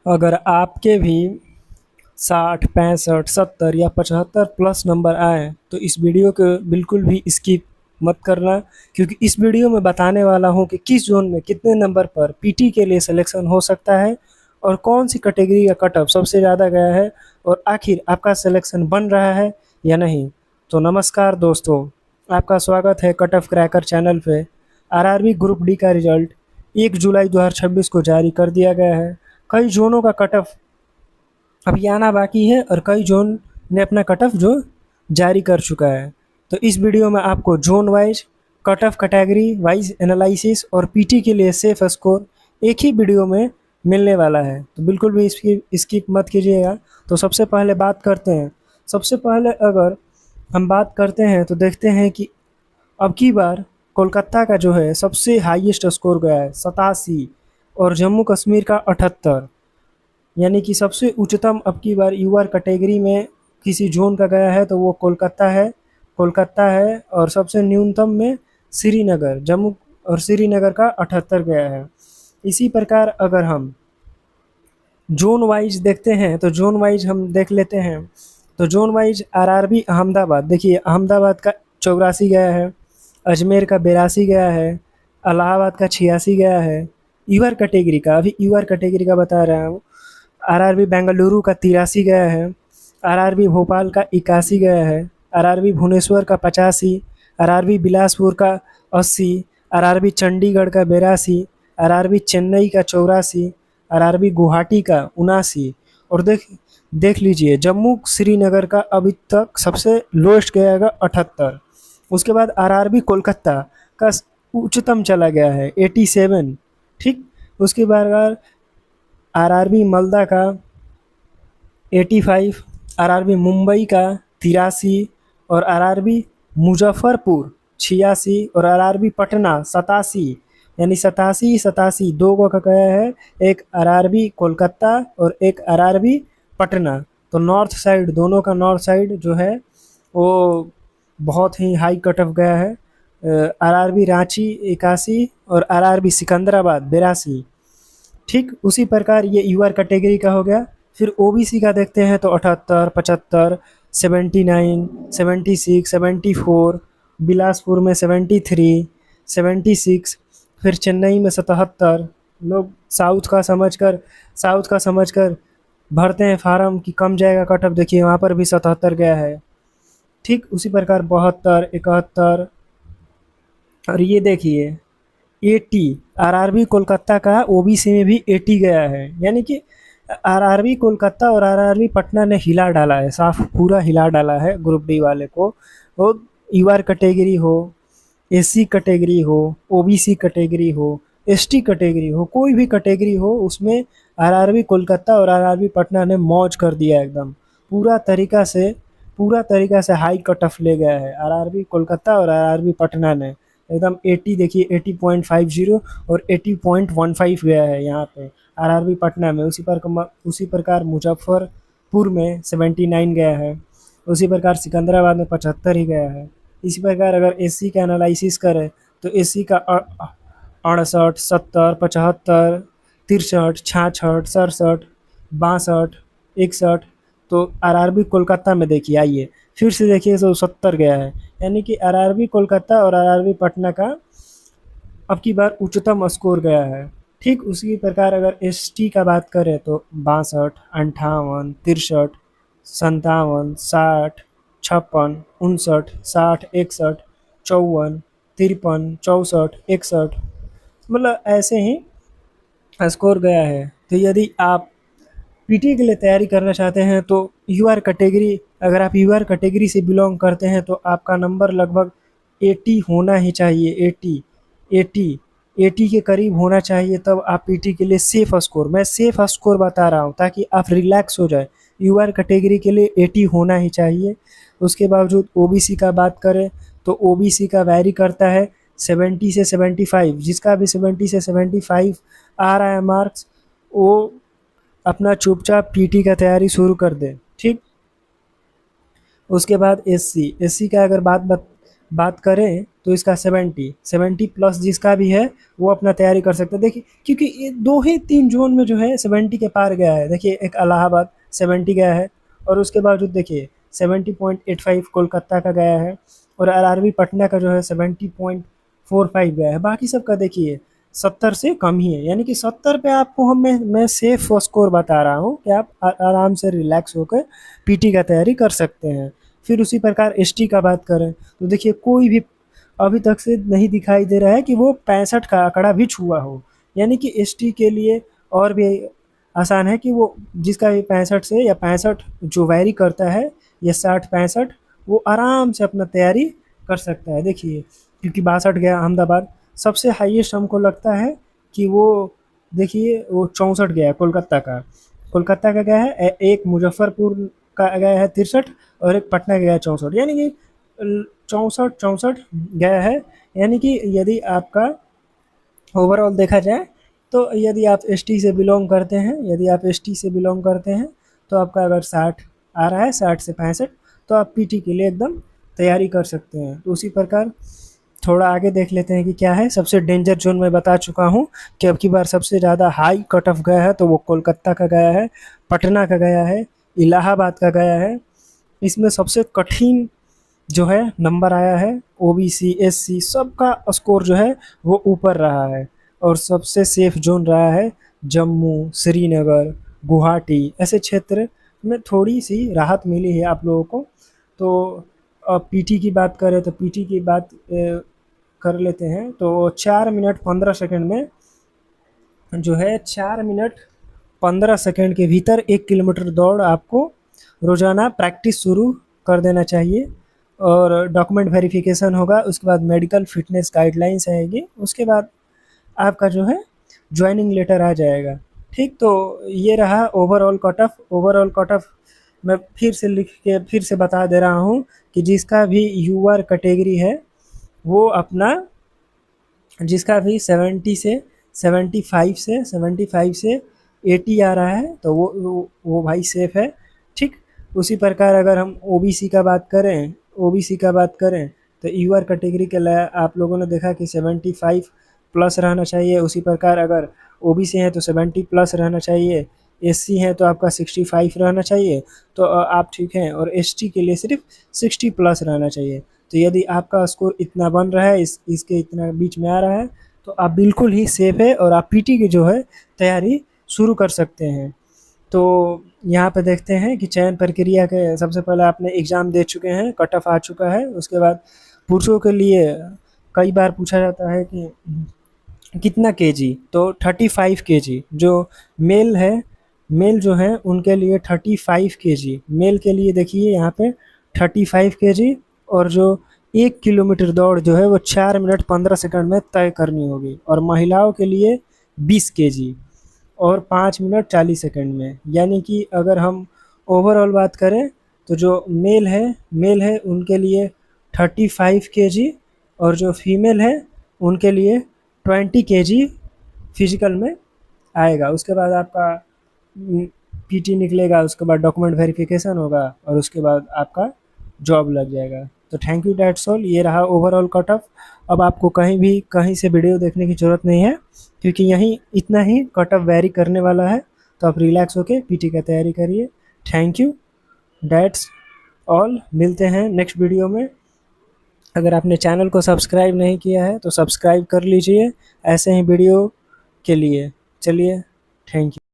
अगर आपके भी 60, 65, 70 या 75 प्लस नंबर आए तो इस वीडियो को बिल्कुल भी स्किप मत करना, क्योंकि इस वीडियो में बताने वाला हूं कि किस जोन में कितने नंबर पर पीटी के लिए सिलेक्शन हो सकता है और कौन सी कैटेगरी का कट ऑफ सबसे ज़्यादा गया है और आखिर आपका सिलेक्शन बन रहा है या नहीं। तो नमस्कार दोस्तों, आपका स्वागत है कट ऑफ क्रैकर चैनल पे। आरआरबी ग्रुप डी का रिजल्ट 1 जुलाई 2026 को जारी कर दिया गया है। कई जोनों का कट ऑफ अभी आना बाकी है और कई जोन ने अपना कट ऑफ जो जारी कर चुका है। तो इस वीडियो में आपको zone wise cut off category wise analysis और पीटी के लिए सेफ स्कोर एक ही वीडियो में मिलने वाला है, तो बिल्कुल भी इसकी स्किप मत कीजिएगा। तो सबसे पहले बात करते हैं, सबसे पहले अगर हम बात करते हैं तो देखते हैं कि अब की बार कोलकाता का जो है सबसे हाईएस्ट स्कोर गया है 87 और जम्मू कश्मीर का 78, यानी कि सबसे उच्चतम अब की बार यूआर कैटेगरी में किसी जोन का गया है तो वो कोलकाता है और सबसे न्यूनतम में श्रीनगर, जम्मू और श्रीनगर का 78 गया है। इसी प्रकार अगर हम जोन वाइज देखते हैं तो जोन वाइज हम देख लेते हैं। तो जोन वाइज आरआरबी अहमदाबाद, देखिए अहमदाबाद का 84 गया है, अजमेर का 82 गया है, इलाहाबाद का 86 गया है। यूआर कैटेगरी का, अभी यूआर कैटेगरी का बता रहा हूँ। आरआरबी बेंगलुरु का 83 गया है, आरआरबी भोपाल का 81 गया है, आरआरबी भुवनेश्वर का 85, आरआरबी बिलासपुर का 80, आरआरबी चंडीगढ़ का 82, आरआरबी चेन्नई का 84, आरआरबी गुवाहाटी का 79। और देख लीजिए जम्मू श्रीनगर का अभी तक सबसे लोएस्ट गया है 78। उसके बाद आरआरबी कोलकाता का उच्चतम चला गया है 87। ठीक, उसके बाद आरआरबी मालदा का 85, आरआरबी मुंबई का 83 और आरआरबी मुजफ्फरपुर 86 और आरआरबी पटना 87, यानी 87 दो का गया है, एक आरआरबी कोलकाता और एक आरआरबी पटना। तो नॉर्थ साइड, दोनों का नॉर्थ साइड जो है वो बहुत ही हाई कट ऑफ गया है। आरआरबी रांची 81 और आरआरबी सिकंदराबाद 82। ठीक, उसी प्रकार ये यूआर कैटेगरी का हो गया। फिर ओबीसी का देखते हैं तो 78, 75, 79, 76, 74, बिलासपुर में 73, 76, फिर चेन्नई में 77। लोग साउथ का समझकर भरते हैं फार्म कि कम जाएगा कट ऑफ, देखिए वहाँ पर भी 77 गया है। ठीक, उसी प्रकार 72, 71 और ये देखिए 80, आरआरबी कोलकाता का ओबीसी में भी 80 गया है, यानी कि आरआरबी कोलकाता और आरआरबी पटना ने हिला डाला है, साफ पूरा हिला डाला है ग्रुप डी वाले को। वो यूआर कैटेगरी हो, एससी कैटेगरी हो, ओबीसी कैटेगरी हो, एसटी कैटेगरी हो, कोई भी कैटेगरी हो, उसमें आरआरबी कोलकाता और आरआरबी पटना ने मौज कर दिया एकदम। पूरा तरीका से हाई कट ऑफ ले गया है आरआरबी कोलकाता और आरआरबी पटना ने एकदम। 80 देखिए 80.50 और 80.15 गया है यहाँ पे आरआरबी पटना में। उसी प्रकार मुजफ्फरपुर में 79 गया है, उसी प्रकार सिकंदराबाद में 75 ही गया है। इसी प्रकार अगर एससी का एनालिसिस करें तो एससी का 68, 70, 75, 63, 66, 67, 62, 61। तो आरआरबी कोलकाता में देखिए, आइए फिर से देखिए तो 70 गया है, यानी कि आरआरबी कोलकाता और आरआरबी पटना का अब की बार उच्चतम स्कोर गया है। ठीक, उसी प्रकार अगर एसटी का बात करें तो 62, 58, 63, 57, 60, 56, 59, 60, 61, 54, 53, 64, 61, मतलब ऐसे ही स्कोर गया है। तो यदि आप पीटी के लिए तैयारी करना चाहते हैं तो यूआर कैटेगरी, अगर आप यूआर कैटेगरी से बिलोंग करते हैं तो आपका नंबर लगभग 80 होना ही चाहिए। 80 के करीब होना चाहिए, तब आप पीटी के लिए सेफ स्कोर, मैं सेफ स्कोर बता रहा हूँ ताकि आप रिलैक्स हो जाए। यूआर कैटेगरी के लिए 80 होना ही चाहिए। उसके बावजूद ओबीसी का बात करें तो ओबीसी का वैरी करता है 70 से 75। जिसका भी 70 से 75 आ रहा है मार्क्स, वो अपना चुपचाप पीटी का तैयारी शुरू कर दे। ठीक, उसके बाद एससी का अगर बात करें तो इसका 70 प्लस जिसका भी है वो अपना तैयारी कर सकता है। देखिए क्योंकि ये 2 ही 3 जोन में जो है 70 के पार गया है। देखिए एक इलाहाबाद 70 गया है और उसके बावजूद देखिए 70.85 कोलकाता का गया है और आरआरबी पटना का जो है 70.45 गया है। बाकी सबका देखिए 70 से कम ही है, यानी कि 70 पे आपको मैं सेफ स्कोर बता रहा हूँ कि आप आराम से रिलैक्स होकर पीटी का तैयारी कर सकते हैं। फिर उसी प्रकार एसटी का बात करें तो देखिए कोई भी अभी तक से नहीं दिखाई दे रहा है कि वो 65 का आंकड़ा भी छुआ हो, यानी कि एसटी के लिए और भी आसान है कि वो जिसका भी 65 से या 65 जो वैरी करता है या 60-65 वो आराम से अपना तैयारी कर सकता है। देखिए क्योंकि 62 गया अहमदाबाद, सबसे हाईएस्ट हमको लगता है कि वो देखिए वो 64 गया है कोलकाता का गया है, एक मुजफ्फरपुर का गया है 63 और एक पटना का गया है 64, यानी कि 64 गया है। यानी कि यदि आपका ओवरऑल देखा जाए तो यदि आप एसटी से बिलोंग करते हैं, तो आपका अगर 60 आ रहा है, 60 से 65, तो आप पीटी के लिए एकदम तैयारी कर सकते हैं। तो उसी प्रकार थोड़ा आगे देख लेते हैं कि क्या है। सबसे डेंजर जोन मैं बता चुका हूँ कि अब की बार सबसे ज़्यादा हाई कट ऑफ गया है तो वो कोलकाता का गया है, पटना का गया है, इलाहाबाद का गया है। इसमें सबसे कठिन जो है नंबर आया है ओबीसी एससी सबका स्कोर जो है वो ऊपर रहा है और सबसे सेफ जोन रहा है जम्मू, श्रीनगर, गुवाहाटी, ऐसे क्षेत्र में थोड़ी सी राहत मिली है आप लोगों को। तो अब पीटी की बात करें तो पीटी की बात कर लेते हैं तो 4 मिनट 15 सेकंड में जो है 4 मिनट 15 सेकंड के भीतर 1 किलोमीटर दौड़ आपको रोज़ाना प्रैक्टिस शुरू कर देना चाहिए और डॉक्यूमेंट वेरिफिकेशन होगा। उसके बाद मेडिकल फिटनेस गाइडलाइंस आएगी, उसके बाद आपका जो है ज्वाइनिंग लेटर आ जाएगा। ठीक, तो ये रहा ओवरऑल कट ऑफ मैं फिर से लिख के फिर से बता दे रहा हूँ कि जिसका भी यूआर कैटेगरी है वो अपना जिसका भी 75 से 80 आ रहा है तो वो भाई सेफ है। ठीक, उसी प्रकार अगर हम ओबीसी का बात करें तो यूआर कैटेगरी के लिए आप लोगों ने देखा कि 75 प्लस रहना चाहिए। उसी प्रकार अगर ओबीसी हैं तो 70 प्लस रहना चाहिए, एससी हैं तो आपका 65 रहना चाहिए, तो आप ठीक हैं। और एसटी के लिए सिर्फ 60 प्लस रहना चाहिए। तो यदि आपका स्कोर इतना बन रहा है, इसके इतना बीच में आ रहा है, तो आप बिल्कुल ही सेफ है और आप पीटी की जो है तैयारी शुरू कर सकते हैं। तो यहाँ पे देखते हैं कि चयन प्रक्रिया के सबसे पहले आपने एग्ज़ाम दे चुके हैं, कट ऑफ आ चुका है। उसके बाद पुरुषों के लिए कई बार पूछा जाता है कि कितना केजी, तो 35 केजी जो मेल जो है उनके लिए 35 केजी मेल के लिए देखिए यहाँ पे 35 केजी और जो 1 किलोमीटर दौड़ जो है वो 4 मिनट 15 सेकंड में तय करनी होगी और महिलाओं के लिए 20 केजी और 5 मिनट 40 सेकंड में। यानी कि अगर हम ओवरऑल बात करें तो जो मेल है उनके लिए 35 केजी और जो फीमेल है उनके लिए 20 केजी फिजिकल में आएगा। उसके बाद आपका पीटी निकलेगा, उसके बाद डॉक्यूमेंट वेरिफिकेशन होगा और उसके बाद आपका जॉब लग जाएगा। तो थैंक यू, डेट्स ऑल। ये रहा ओवरऑल कट ऑफ। अब आपको कहीं से वीडियो देखने की ज़रूरत नहीं है क्योंकि यहीं इतना ही कट ऑफ वेरी करने वाला है। तो आप रिलैक्स होके पीटी का तैयारी करिए। Thank you, that's all. मिलते हैं नेक्स्ट वीडियो में। अगर आपने चैनल को सब्सक्राइब नहीं किया है तो सब्सक्राइब कर लीजिए ऐसे ही वीडियो के लिए। चलिए, थैंक यू।